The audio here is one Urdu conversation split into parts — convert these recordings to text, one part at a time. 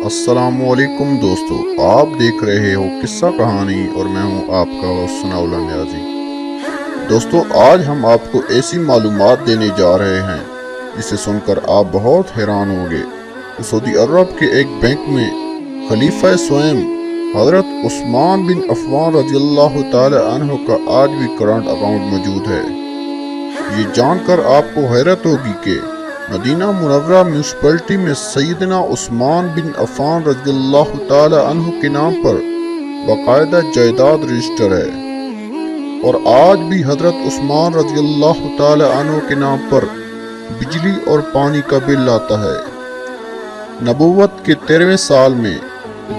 السلام علیکم دوستو، آپ دیکھ رہے ہو قصہ کہانی اور میں ہوں آپ کا ہوسٹ ثناء اللہ نیازی۔ دوستو، آج ہم آپ کو ایسی معلومات دینے جا رہے ہیں جسے سن کر آپ بہت حیران ہوں گے کہ سعودی عرب کے ایک بینک میں خلیفہ سوئم حضرت عثمان بن عفان رضی اللہ تعالی عنہ کا آج بھی کرنٹ اکاؤنٹ موجود ہے۔ یہ جان کر آپ کو حیرت ہوگی کہ مدینہ منورہ میونسپلٹی میں سیدنا عثمان بن عفان رضی اللہ تعالی عنہ کے نام پر باقاعدہ جائیداد رجسٹر ہے، اور آج بھی حضرت عثمان رضی اللہ تعالی عنہ کے نام پر بجلی اور پانی کا بل آتا ہے۔ نبوت کے 13ویں سال میں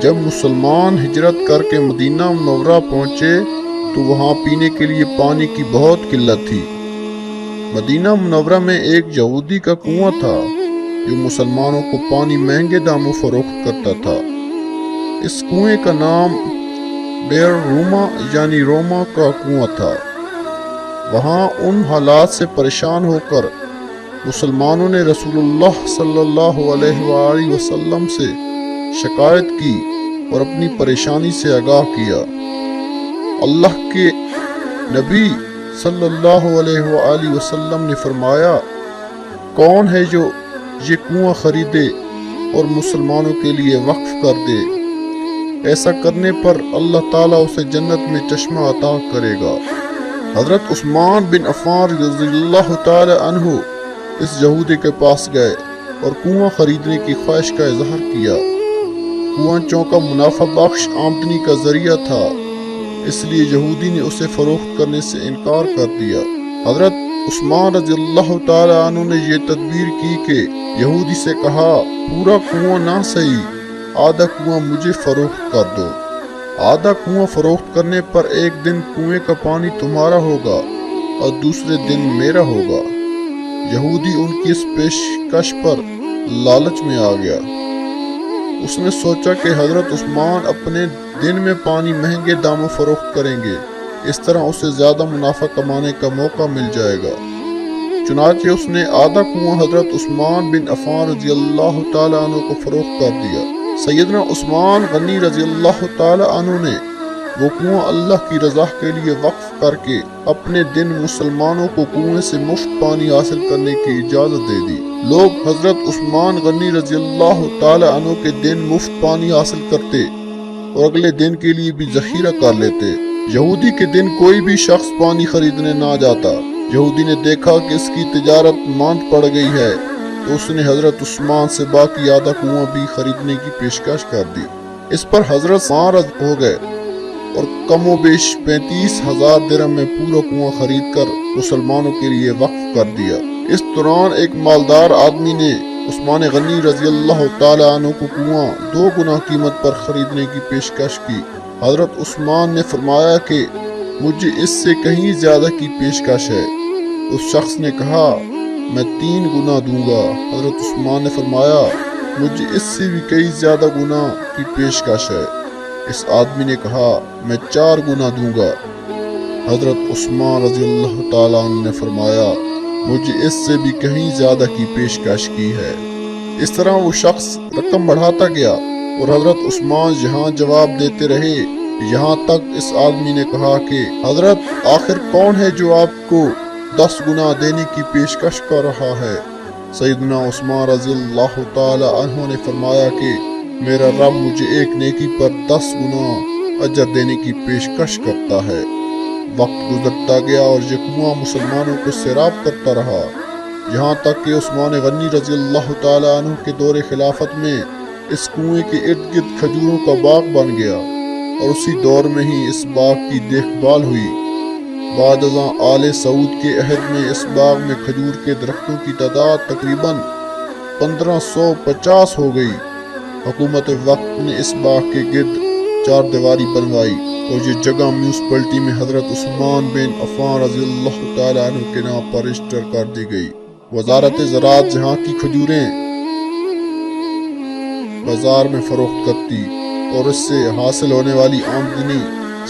جب مسلمان ہجرت کر کے مدینہ منورہ پہنچے تو وہاں پینے کے لیے پانی کی بہت قلت تھی۔ مدینہ منورہ میں ایک یہودی کا کنواں تھا جو مسلمانوں کو پانی مہنگے داموں فروخت کرتا تھا۔ اس کنویں کا نام بئر روما یعنی روما کا کنواں تھا۔ وہاں ان حالات سے پریشان ہو کر مسلمانوں نے رسول اللہ صلی اللہ علیہ وآلہ وسلم سے شکایت کی اور اپنی پریشانی سے آگاہ کیا۔ اللہ کے نبی صلی اللہ علیہ وآلہ وسلم نے فرمایا، کون ہے جو یہ کنواں خریدے اور مسلمانوں کے لیے وقف کر دے؟ ایسا کرنے پر اللہ تعالیٰ اسے جنت میں چشمہ عطا کرے گا۔ حضرت عثمان بن عفان رضی اللہ تعالی عنہ اس یہودی کے پاس گئے اور کنواں خریدنے کی خواہش کا اظہار کیا۔ کنواں چونکہ منافع بخش آمدنی کا ذریعہ تھا، اس لیے یہودی نے اسے فروخت کرنے سے انکار کر دیا۔ حضرت عثمان رضی اللہ تعالی عنہ نے یہ تدبیر کی کہ یہودی سے کہا، پورا کنواں نہ صحیح، آدھا کنواں مجھے فروخت کر دو۔ آدھا کنواں فروخت کرنے پر ایک دن کنویں کا پانی تمہارا ہوگا اور دوسرے دن میرا ہوگا۔ یہودی ان کی اس پیشکش پر لالچ میں آ گیا۔ اس نے سوچا کہ حضرت عثمان اپنے دن میں پانی مہنگے داموں فروخت کریں گے، اس طرح اسے زیادہ منافع کمانے کا موقع مل جائے گا۔ چنانچہ اس نے آدھا کنواں حضرت عثمان بن عفان رضی اللہ تعالی عنہ کو فروخت کر دیا۔ سیدنا عثمان غنی رضی اللہ تعالی عنہ نے وہ کنواں اللہ کی رضا کے لیے وقف کر کے اپنے دن مسلمانوں کو کنویں سے مفت پانی حاصل کرنے کی اجازت دے دی۔ لوگ حضرت عثمان غنی رضی اللہ تعالی عنہ کے دن مفت پانی حاصل کرتے اور اگلے دن کے لیے بھی ذخیرہ کر لیتے۔ یہودی کے دن کوئی بھی شخص پانی خریدنے نہ جاتا۔ یہودی نے دیکھا کہ اس کی تجارت ماند پڑ گئی ہے تو اس نے حضرت عثمان سے باقی آدھا کنواں بھی خریدنے کی پیشکش کر دی۔ اس پر حضرت راضی ہو گئے اور کم و بیش 35,000 درہم میں پورا کنواں خرید کر مسلمانوں کے لیے وقف کر دیا۔ اس دوران ایک مالدار آدمی نے عثمان غنی رضی اللہ تعالی عنہ کو کنواں 2 گنا قیمت پر خریدنے کی پیشکش کی۔ حضرت عثمان نے فرمایا کہ مجھے اس سے کہیں زیادہ کی پیشکش ہے۔ اس شخص نے کہا، میں 3 گنا دوں گا۔ حضرت عثمان نے فرمایا، مجھے اس سے بھی کئی زیادہ گنا کی پیشکش ہے۔ اس آدمی نے کہا، میں 4 گنا دوں گا۔ حضرت عثمان رضی اللہ تعالی عنہ نے فرمایا، مجھے اس سے بھی کہیں زیادہ کی پیشکش کی ہے۔ اس طرح وہ شخص رقم بڑھاتا گیا اور حضرت عثمان یہاں جواب دیتے رہے، یہاں تک اس آدمی نے کہا کہ حضرت آخر کون ہے جو آپ کو 10 گنا دینے کی پیشکش کر رہا ہے؟ سیدنا عثمان رضی اللہ تعالی عنہ نے فرمایا کہ میرا رب مجھے ایک نیکی پر 10 گنا اجر دینے کی پیشکش کرتا ہے۔ وقت گزرتا گیا اور یہ کنواں مسلمانوں کو سیراب کرتا رہا، یہاں تک کہ عثمان غنی رضی اللہ تعالی عنہ کے دور خلافت میں اس کنویں کے ارد گرد کھجوروں کا باغ بن گیا اور اسی دور میں ہی اس باغ کی دیکھ بھال ہوئی۔ بعد ازاں آل سعود کے عہد میں اس باغ میں کھجور کے درختوں کی تعداد تقریباً 1550 ہو گئی۔ حکومت وقت نے اس باغ کے گرد 4 دیواری بنوائی اور یہ جگہ میونسپلٹی میں حضرت عثمان بن عفان رضی اللہ تعالی عنہ کے نام پر رجسٹر کر دی گئی۔ وزارت زراعت جہاں کی کھجوریں بازار میں فروخت کرتی اور اس سے حاصل ہونے والی آمدنی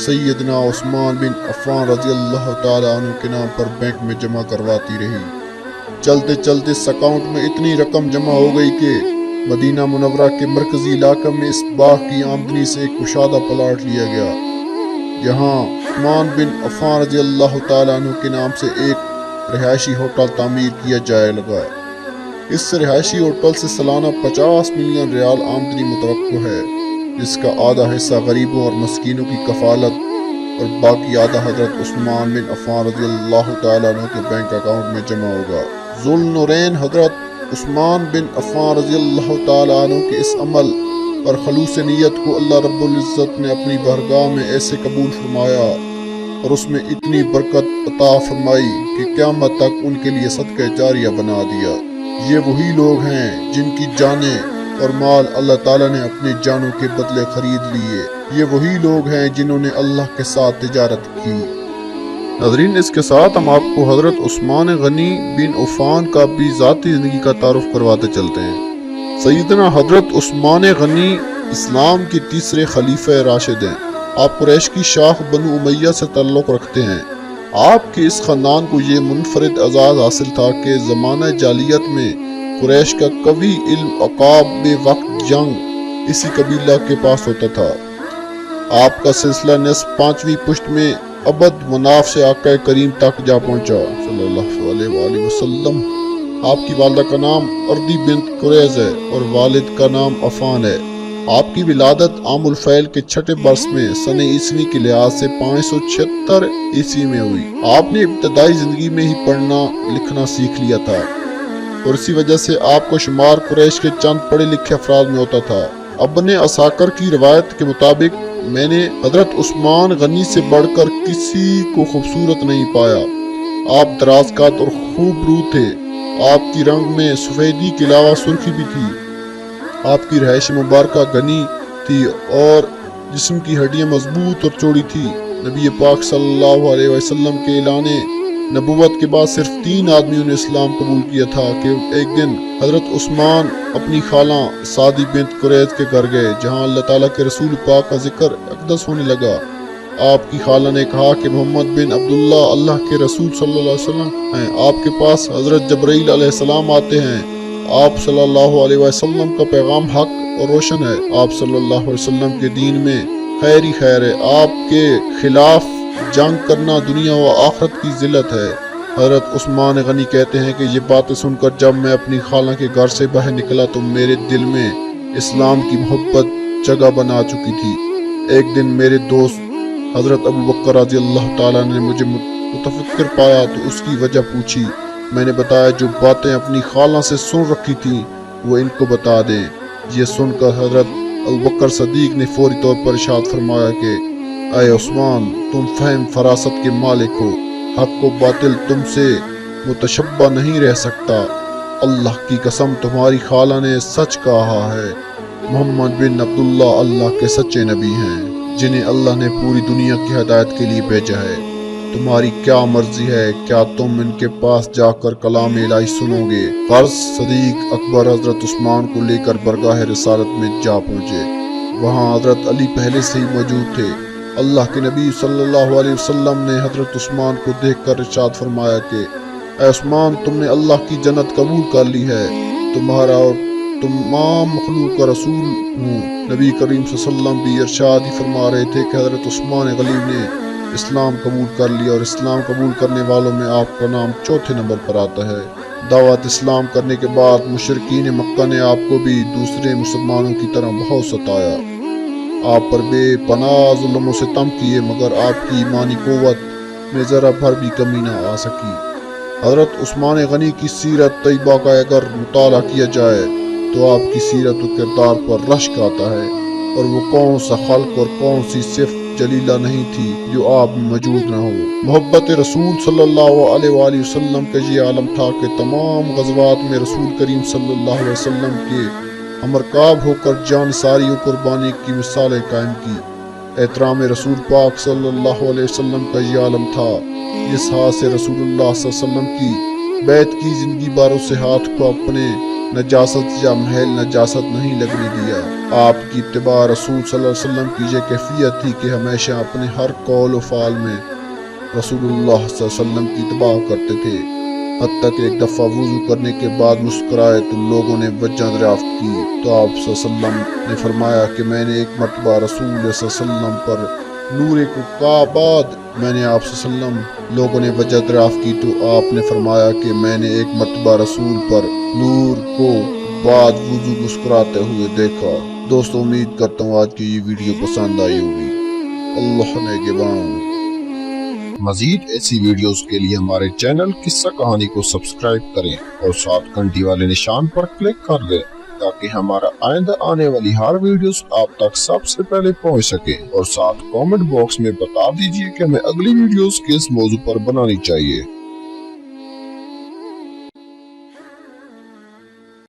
سیدنا عثمان بن عفان رضی اللہ تعالی عنہ کے نام پر بینک میں جمع کرواتی رہی۔ چلتے چلتے اس اکاؤنٹ میں اتنی رقم جمع ہو گئی کہ مدینہ منورہ کے مرکزی علاقے میں اس باغ کی آمدنی سے ایک کشادہ پلاٹ لیا گیا، جہاں عثمان بن عفان رضی اللہ تعالیٰ عنہ کے نام سے ایک رہائشی ہوٹل تعمیر کیا جائے لگا۔ اس رہائشی ہوٹل سے سالانہ 50 ملین ریال آمدنی متوقع ہے، جس کا آدھا حصہ غریبوں اور مسکینوں کی کفالت اور باقی آدھا حضرت عثمان بن عفان رضی اللہ تعالیٰ عنہ کے بینک اکاؤنٹ میں جمع ہوگا۔ ذوالنورین حضرت عثمان بن عفان رضی اللہ تعالیٰ عنہ کے اس عمل اور خلوص نیت کو اللہ رب العزت نے اپنی بارگاہ میں ایسے قبول فرمایا اور اس میں اتنی برکت عطا فرمائی کہ قیامت تک ان کے لیے صدقہ جاریہ بنا دیا۔ یہ وہی لوگ ہیں جن کی جانیں اور مال اللہ تعالیٰ نے اپنی جانوں کے بدلے خرید لیے۔ یہ وہی لوگ ہیں جنہوں نے اللہ کے ساتھ تجارت کی۔ ناظرین، اس کے ساتھ ہم آپ کو حضرت عثمان غنی بن عفان کا بھی ذاتی زندگی کا تعارف کرواتے چلتے ہیں۔ سیدنا حضرت عثمان غنی اسلام کے تیسرے خلیفہ راشد ہیں۔ آپ قریش کی شاخ بنو امیہ سے تعلق رکھتے ہیں۔ آپ کے اس خاندان کو یہ منفرد اعزاز حاصل تھا کہ زمانہ جاہلیت میں قریش کا قوی علم عقاب بے وقت جنگ اسی قبیلہ کے پاس ہوتا تھا۔ آپ کا سلسلہ نسب 5ویں پشت میں عبد مناف سے آقا کریم تک جا پہنچا صلی اللہ علیہ وآلہ وسلم۔ آپ کی والدہ کا نام اردی بنت قریظ ہے اور والد کا نام عفان ہے۔ آپ کی ولادت عام الفیل کے چھٹے برس میں سن عیسوی کے لحاظ سے 576 عیسوی میں ہوئی۔ آپ نے ابتدائی زندگی میں ہی پڑھنا لکھنا سیکھ لیا تھا اور اسی وجہ سے آپ کا شمار قریش کے چند پڑھے لکھے افراد میں ہوتا تھا۔ ابن عساکر کی روایت کے مطابق میں نے حضرت عثمان غنی سے بڑھ کر کسی کو خوبصورت نہیں پایا۔ آپ دراز قد اور خوب رو تھے۔ آپ کی رنگ میں سفیدی کے علاوہ سرخی بھی تھی۔ آپ کی رہائش مبارکہ غنی تھی اور جسم کی ہڈیاں مضبوط اور چوڑی تھی۔ نبی پاک صلی اللہ علیہ وسلم کے اعلان نبوت کے بعد صرف 3 آدمیوں نے اسلام قبول کیا تھا کہ ایک دن حضرت عثمان اپنی خالہ سعدی بنت قریظ کے گھر گئے، جہاں اللہ تعالیٰ کے رسول پاک کا ذکر اقدس ہونے لگا۔ آپ کی خالہ نے کہا کہ محمد بن عبداللہ اللہ کے رسول صلی اللہ علیہ وسلم ہیں، آپ کے پاس حضرت جبرائیل علیہ السلام آتے ہیں۔ آپ صلی اللہ علیہ وسلم کا پیغام حق اور روشن ہے۔ آپ صلی اللہ علیہ وسلم کے دین میں خیر ہی خیر ہے۔ آپ کے خلاف جنگ کرنا دنیا و آخرت کی ذلت ہے۔ حضرت عثمان غنی کہتے ہیں کہ یہ باتیں سن کر جب میں اپنی خالہ کے گھر سے باہر نکلا تو میرے دل میں اسلام کی محبت جگہ بنا چکی تھی۔ ایک دن میرے دوست حضرت ابو بکر رضی اللہ تعالیٰ نے مجھے متفکر پایا تو اس کی وجہ پوچھی۔ میں نے بتایا جو باتیں اپنی خالہ سے سن رکھی تھیں وہ ان کو بتا دیں۔ یہ سن کر حضرت ابوبکر صدیق نے فوری طور پر ارشاد فرمایا کہ اے عثمان، تم فہم فراست کے مالک ہو، حق و باطل تم سے متشبہ نہیں رہ سکتا۔ اللہ کی قسم تمہاری خالہ نے سچ کہا ہے۔ محمد بن عبداللہ اللہ کے سچے نبی ہیں جنہیں اللہ نے پوری دنیا کی ہدایت کے لیے بھیجا ہے۔ تمہاری کیا مرضی ہے؟ کیا تم ان کے پاس جا کر کلام الہی سنو گے؟ غرض صدیق اکبر حضرت عثمان کو لے کر برگاہ رسالت میں جا پہنچے۔ وہاں حضرت علی پہلے سے ہی موجود تھے۔ اللہ کے نبی صلی اللہ علیہ وسلم نے حضرت عثمان کو دیکھ کر ارشاد فرمایا کہ اے عثمان، تم نے اللہ کی جنت قبول کر لی ہے۔ تمہارا اور تمام مخلوق کا رسول ہوں۔ نبی کریم صلی اللہ علیہ وسلم بھی ارشاد ہی فرما رہے تھے کہ حضرت عثمان غنی نے اسلام قبول کر لیا اور اسلام قبول کرنے والوں میں آپ کا نام چوتھے نمبر پر آتا ہے۔ دعوت اسلام کرنے کے بعد مشرکین مکہ نے آپ کو بھی دوسرے مسلمانوں کی طرح بہت ستایا، آپ پر بے پناہ ظلم و ستم کیے، مگر آپ کی ایمانی قوت میں ذرا بھر بھی کمی نہ آ سکی۔ حضرت عثمان غنی کی سیرت طیبہ کا اگر مطالعہ کیا جائے تو آپ کی سیرت و کردار پر رشک آتا ہے، اور وہ کون سا خلق اور کون سی صفت جلیلہ نہیں تھی جو آپ میں موجود نہ ہو۔ محبت رسول صلی اللہ علیہ وآلہ وسلم کا یہ عالم تھا کہ تمام غزوات میں رسول کریم صلی اللہ علیہ وسلم کے ہمرکاب ہو کر جان ساری و قربانی کی مثالیں قائم کی۔ احترام رسول پاک صلی اللہ علیہ وسلم کا یہ عالم تھا جس ہاتھ سے رسول اللہ صلی اللہ علیہ وسلم کی بیت کی زندگی باروں سے ہاتھ کو اپنے نجاست یا محل نجاست نہیں لگنے دیا۔ آپ کی اتباع رسول صلی اللہ علیہ وسلم کی یہ کیفیت تھی کہ ہمیشہ اپنے ہر قول و فعل میں رسول اللہ صلی اللہ علیہ وسلم کی اتباع کرتے تھے۔ حتیٰ کہ ایک دفعہ وضو کرنے کے بعد مسکرائے تو لوگوں نے وجہ دریافت کی تو آپ صلی اللہ علیہ وسلم نے فرمایا کہ میں نے ایک مرتبہ رسول اللہ صلی اللہ علیہ وسلم پر نور کو کہا بعد میں نے آپ صلی اللہ علیہ وسلم لوگوں نے وجہ دریافت کی تو آپ نے فرمایا کہ میں نے ایک مرتبہ رسول پر نور کو بعد وضو مسکراتے ہوئے دیکھا۔ دوستو امید کرتا ہوں آج کی یہ ویڈیو پسند آئی ہوگی۔ اللہ نگہبان۔ مزید ایسی ویڈیوز کے لیے ہمارے چینل قصہ کہانی کو سبسکرائب کریں اور ساتھ گھنٹی والے نشان پر کلک کر دیں تاکہ ہمارا آئندہ آنے والی ہر ویڈیوز آپ تک سب سے پہلے پہنچ سکے، اور ساتھ کامنٹ باکس میں بتا دیجئے کہ ہمیں اگلی ویڈیوز کس موضوع پر بنانی چاہیے۔